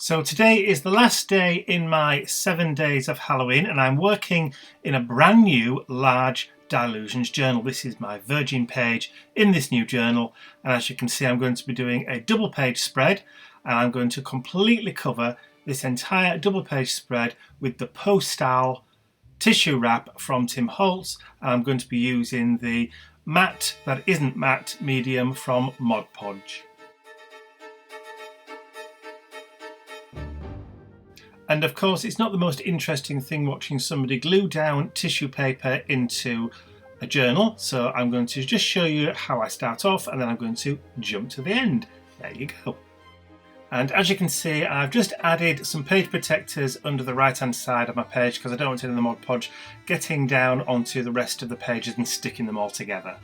So today is the last day in my 7 days of Halloween, and I'm working in a brand new large Dylusions journal. This is my virgin page in this new journal, and as you can see I'm going to be doing a double page spread, and I'm going to completely cover this entire double page spread with the Postale tissue wrap from Tim Holtz, and I'm going to be using the matte that isn't matte medium from Podge. And of course, it's not the most interesting thing watching somebody glue down tissue paper into a journal. So I'm going to just show you how I start off, and then I'm going to jump to the end. There you go. And as you can see, I've just added some page protectors under the right hand side of my page because I don't want it in the Mod Podge getting down onto the rest of the pages and sticking them all together.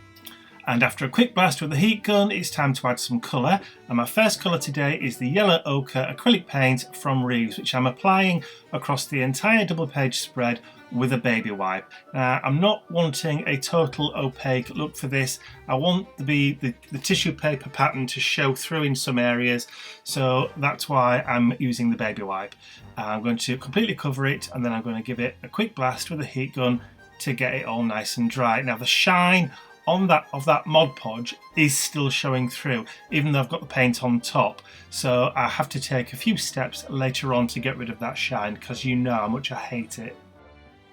And after a quick blast with the heat gun, it's time to add some colour. And my first colour today is the yellow ochre acrylic paint from Reeves, which I'm applying across the entire double page spread with a baby wipe. Now, I'm not wanting a total opaque look for this. I want the tissue paper pattern to show through in some areas, so that's why I'm using the baby wipe. I'm going to completely cover it, and then I'm going to give it a quick blast with the heat gun to get it all nice and dry. Now, the shine of that Mod Podge is still showing through, even though I've got the paint on top, so I have to take a few steps later on to get rid of that shine, because you know how much I hate it.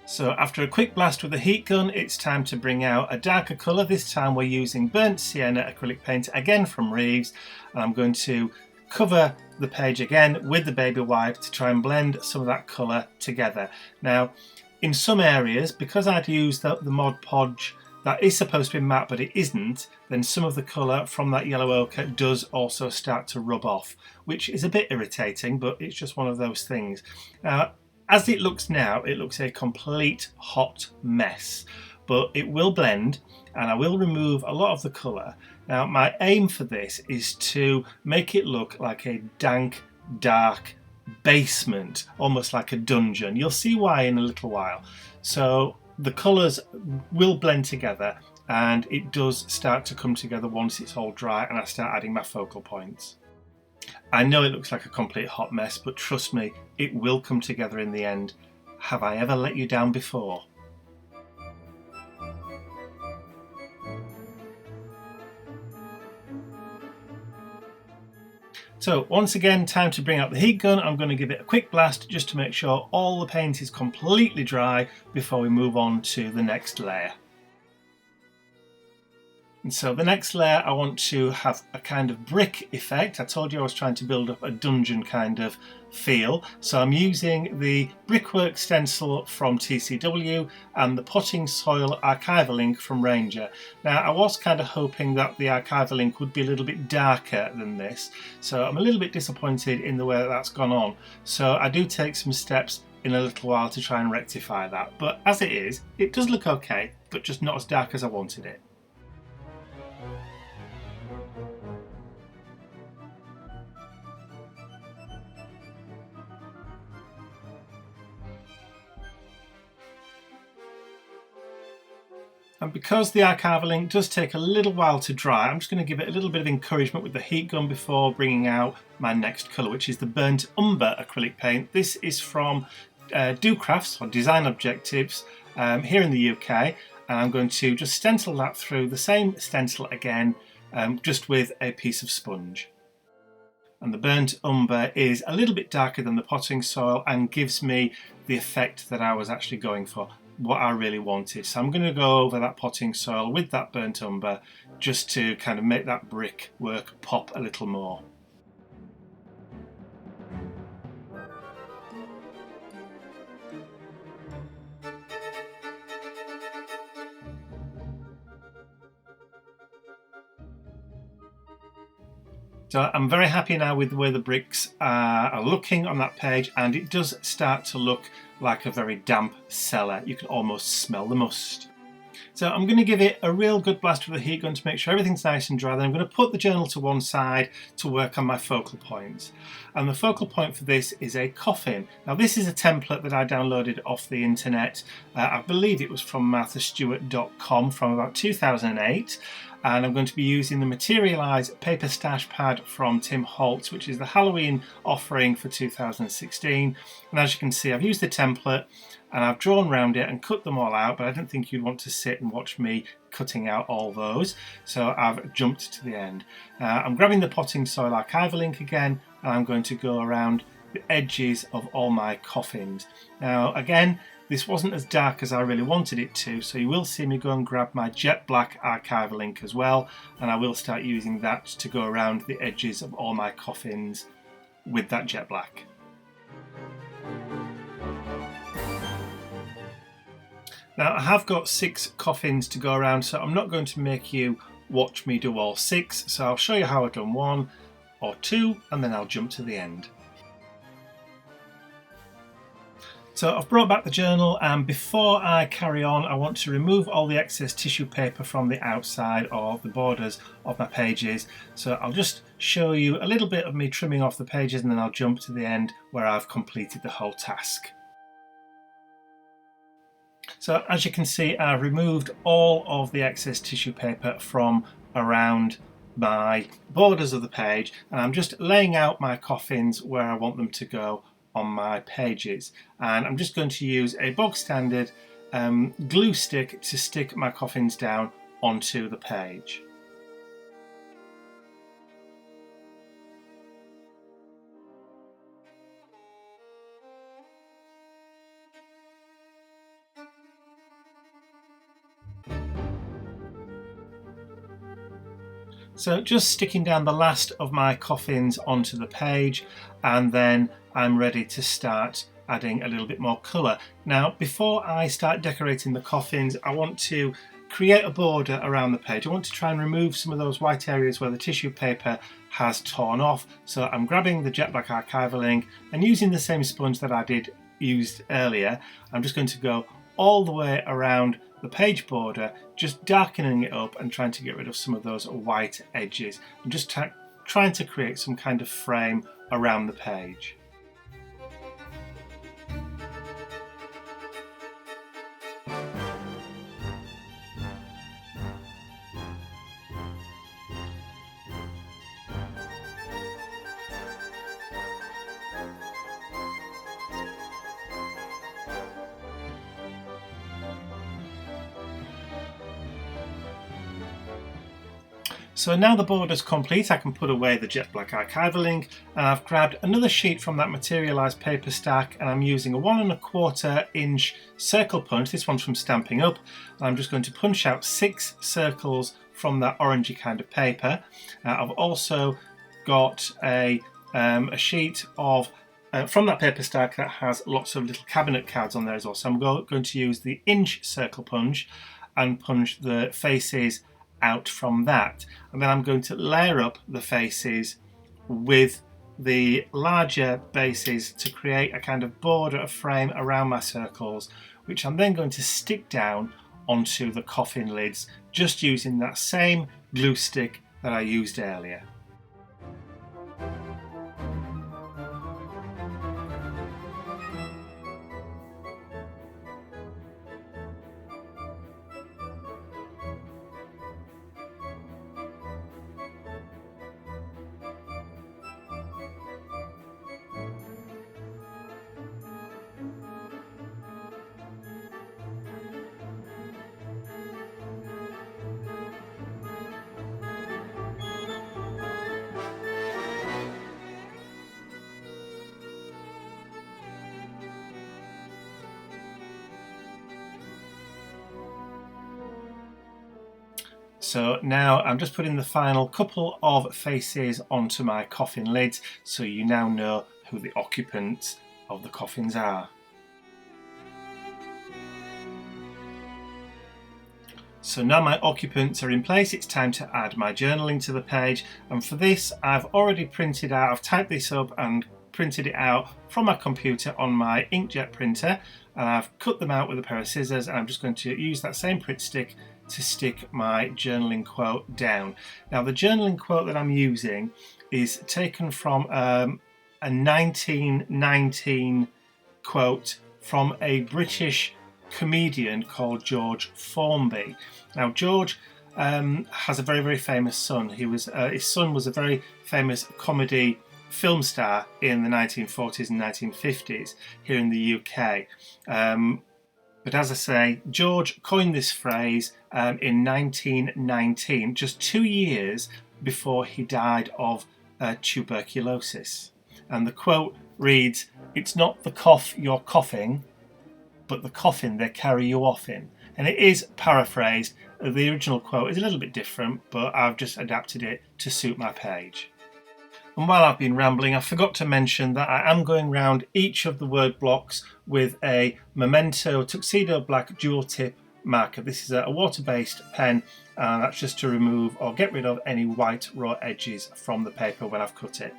So after a quick blast with the heat gun, it's time to bring out a darker colour. This time we're using burnt sienna acrylic paint, again from Reeves, and I'm going to cover the page again with the baby wipe to try and blend some of that colour together. Now, in some areas, because I'd used the Mod Podge that is supposed to be matte but it isn't, then some of the colour from that yellow ochre does also start to rub off, which is a bit irritating, but it's just one of those things. Now, as it looks now, it looks a complete hot mess, but it will blend and I will remove a lot of the colour. Now, my aim for this is to make it look like a dank, dark basement, almost like a dungeon. You'll see why in a little while. So the colours will blend together, and it does start to come together once it's all dry and I start adding my focal points. I know it looks like a complete hot mess, but trust me, it will come together in the end. Have I ever let you down before? So once again, time to bring out the heat gun. I'm going to give it a quick blast just to make sure all the paint is completely dry before we move on to the next layer. And so the next layer, I want to have a kind of brick effect. I told you I was trying to build up a dungeon kind of feel. So I'm using the Brickwork Stencil from TCW and the Potting Soil Archival ink from Ranger. Now, I was kind of hoping that the Archival ink would be a little bit darker than this, so I'm a little bit disappointed in the way that that's gone on. So I do take some steps in a little while to try and rectify that. But as it is, it does look okay, but just not as dark as I wanted it. And because the Archival ink does take a little while to dry, I'm just going to give it a little bit of encouragement with the heat gun before bringing out my next colour, which is the burnt umber acrylic paint. This is from Do Crafts or Design Objectives here in the UK, and I'm going to just stencil that through the same stencil again, just with a piece of sponge. And the burnt umber is a little bit darker than the potting soil and gives me the effect that I was actually going for, what I really wanted. So I'm going to go over that potting soil with that burnt umber just to kind of make that brick work pop a little more. So I'm very happy now with the way the bricks are looking on that page, and it does start to look like a very damp cellar. You can almost smell the must. So I'm going to give it a real good blast with the heat gun to make sure everything's nice and dry. Then I'm going to put the journal to one side to work on my focal points. And the focal point for this is a coffin. Now this is a template that I downloaded off the internet. I believe it was from marthastewart.com from about 2008. and I'm going to be using the Materialize paper stash pad from Holtz, which is the Halloween offering for 2016. And as you can see, I've used the template and I've drawn around it and cut them all out, but I don't think you'd want to sit and watch me cutting out all those, so I've jumped to the end. I'm grabbing the potting soil archival ink again, and I'm going to go around the edges of all my coffins. Now again, this wasn't as dark as I really wanted it to, so you will see me go and grab my jet black archival ink as well, and I will start using that to go around the edges of all my coffins with that jet black. Now I have got 6 coffins to go around, so I'm not going to make you watch me do all 6, so I'll show you how I've done 1 or 2 and then I'll jump to the end. So I've brought back the journal, and before I carry on I want to remove all the excess tissue paper from the outside or the borders of my pages. So I'll just show you a little bit of me trimming off the pages and then I'll jump to the end where I've completed the whole task. So as you can see, I've removed all of the excess tissue paper from around my borders of the page, and I'm just laying out my coffins where I want them to go on my pages. And I'm just going to use a bog standard glue stick to stick my coffins down onto the page. So just sticking down the last of my coffins onto the page, and then I'm ready to start adding a little bit more colour. Now before I start decorating the coffins, I want to create a border around the page. I want to try and remove some of those white areas where the tissue paper has torn off. So I'm grabbing the jet black archival ink and using the same sponge that I used earlier, I'm just going to go all the way around the page border, just darkening it up and trying to get rid of some of those white edges, and just trying to create some kind of frame around the page. So now the border's complete, I can put away the jet black archival ink, and I've grabbed another sheet from that Materialize paper stack, and I'm using a 1 1/4 inch circle punch. This one's from Stampin' Up, and I'm just going to punch out 6 circles from that orangey kind of paper. I've also got a sheet of from that paper stack that has lots of little cabinet cards on there as well. So I'm going to use the inch circle punch and punch the faces out from that, and then I'm going to layer up the faces with the larger bases to create a kind of border, a frame around my circles, which I'm then going to stick down onto the coffin lids, just using that same glue stick that I used earlier. So now I'm just putting the final couple of faces onto my coffin lids, so you now know who the occupants of the coffins are. So now my occupants are in place, it's time to add my journaling to the page, and for this I've already printed out, I've typed this up and printed it out from my computer on my inkjet printer, and I've cut them out with a pair of scissors, and I'm just going to use that same Pritt stick to stick my journaling quote down. Now the journaling quote that I'm using is taken from a 1919 quote from a British comedian called George Formby. Now George has a very, very famous son. His son was a very famous comedy film star in the 1940s and 1950s here in the UK. But as I say, George coined this phrase in 1919, just 2 years before he died of tuberculosis. And the quote reads, "It's not the cough you're coughing, but the coffin they carry you off in." And it is paraphrased. The original quote is a little bit different, but I've just adapted it to suit my page. And while I've been rambling, I forgot to mention that I am going round each of the word blocks with a Memente Tuxedo Black dual tip marker. This is a water-based pen, and that's just to remove or get rid of any white raw edges from the paper when I've cut it.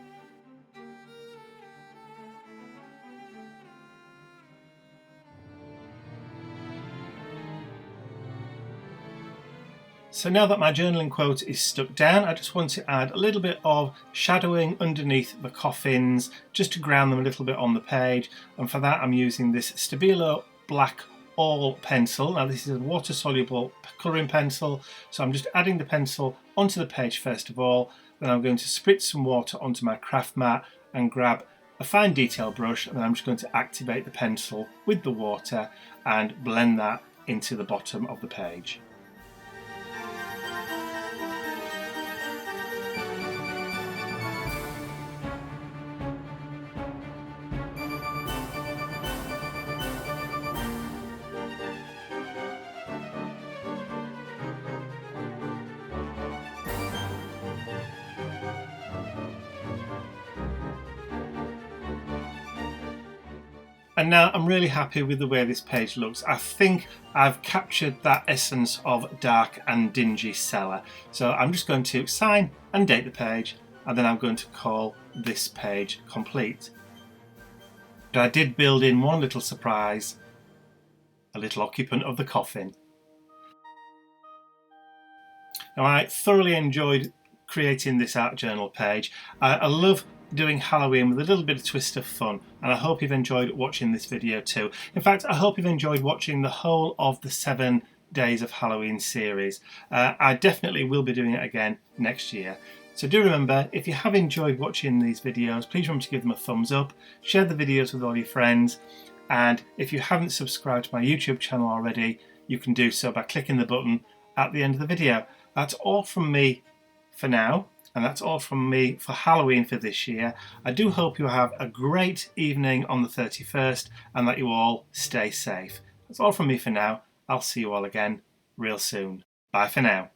So now that my journaling quote is stuck down, I just want to add a little bit of shadowing underneath the coffins, just to ground them a little bit on the page. And for that, I'm using this Stabilo Black All pencil. Now this is a water-soluble colouring pencil, so I'm just adding the pencil onto the page first of all. Then I'm going to spritz some water onto my craft mat and grab a fine detail brush, and then I'm just going to activate the pencil with the water and blend that into the bottom of the page. And now I'm really happy with the way this page looks. I think I've captured that essence of dark and dingy cellar. So I'm just going to sign and date the page, and then I'm going to call this page complete. But I did build in one little surprise, a little occupant of the coffin. Now I thoroughly enjoyed creating this art journal page. I love doing Halloween with a little bit of twist of fun, and I hope you've enjoyed watching this video too. In fact, I hope you've enjoyed watching the whole of the 7 Days of Halloween series. I definitely will be doing it again next year. So do remember, if you have enjoyed watching these videos, please remember to give them a thumbs up, share the videos with all your friends, and if you haven't subscribed to my YouTube channel already, you can do so by clicking the button at the end of the video. That's all from me for now. And that's all from me for Halloween for this year. I do hope you have a great evening on the 31st and that you all stay safe. That's all from me for now. I'll see you all again real soon. Bye for now.